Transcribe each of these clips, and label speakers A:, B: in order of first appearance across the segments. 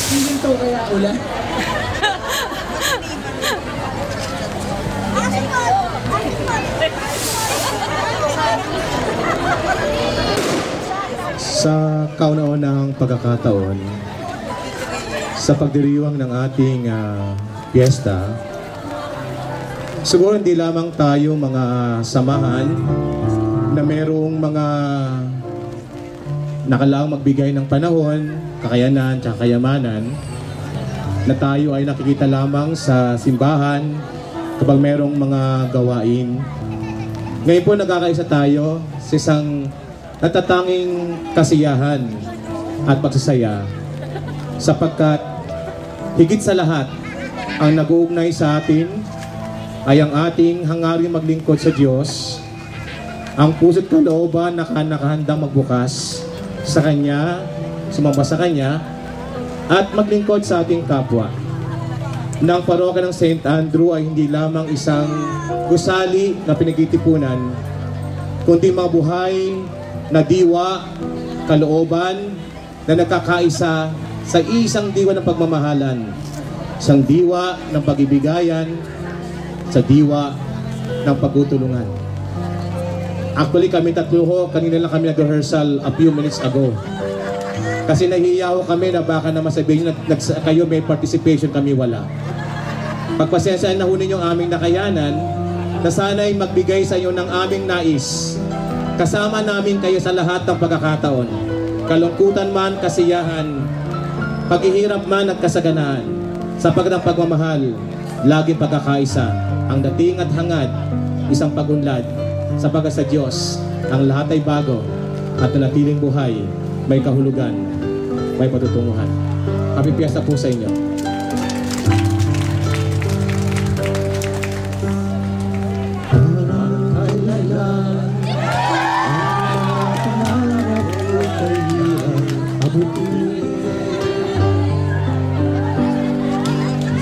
A: Hindi to kaya ulan.
B: Sa kauna-unahang pagkakataon, sa pagdiriwang ng ating piyesta, siguro hindi lamang tayo mga samahan na merong mga nakalaang magbigay ng panahon, kakayanan, tsaka kayamanan, na tayo ay nakikita lamang sa simbahan kapag merong mga gawain. Ngayon po nagkakaisa tayo sa isang natatanging kasiyahan at pagsasaya, sapagkat higit sa lahat ang nag-uugnay sa atin ay ang ating hangaring maglingkod sa Diyos, ang puso't kalooban na nakahandang magbukas sa Kanya, sumamba sa Kanya, at maglingkod sa ating kapwa. Ng parokya ng St. Andrew ay hindi lamang isang gusali na pinagtitipunan, kundi mga buhay na diwa, kalooban na nagkakaisa sa isang diwa ng pagmamahalan, isang diwa ng pag-ibigayan, sa diwa ng pagtutulungan. Actually, kami tatlo ho, kanina lang kami nag-rehearsal a few minutes ago. Kasi nahihiya ho kami na baka naman sabihin na kayo may participation, kami wala. Pagpasensyahan na ho ninyong aming nakayanan, na sana'y magbigay sa inyo ng aming nais. Kasama namin kayo sa lahat ng pagkakataon. Kalungkutan man, kasiyahan, paghihirap man at kasaganaan. Sa pagdang pagmamahal, laging pagkakaisa. Ang dating at hangad, isang pagunlad. Sapagkat sa Diyos, ang lahat ay bago at nanatiling buhay, may kahulugan, may patutunguhan. Happy Fiesta po sa inyo.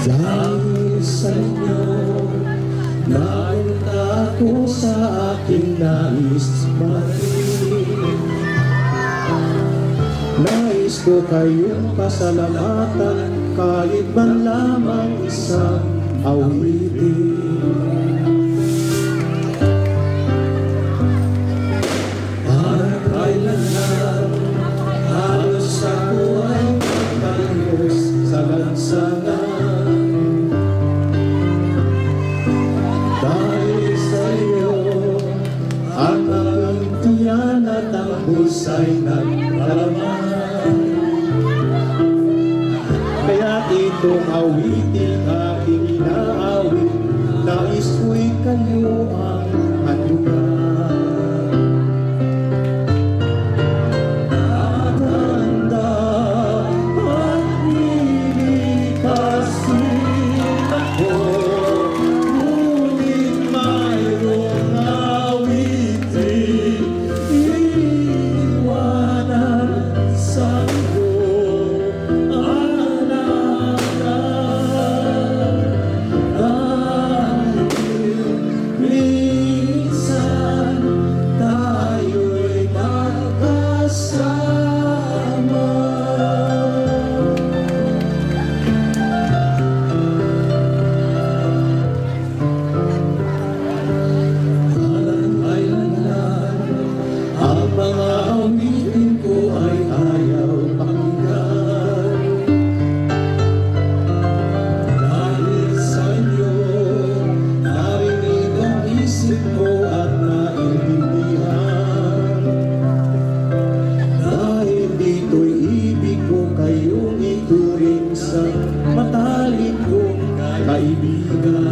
C: Dahil sa inyo, naunta ko sa aking nais marinig. Nais ko kayong pasalamatan kahit man lamang isang awitin. Para kailanman halos ako ay matayos sa lansangan. Dahil sa iyo ang kagantian at ang husay nagkalaman. Kaya itong awitin aking inaawit, nais ko'y kayo ang handugan. Nakahanda at lilikasin ako, ngunit mayroong awitin iniwanan sa matalik kong kaibigan.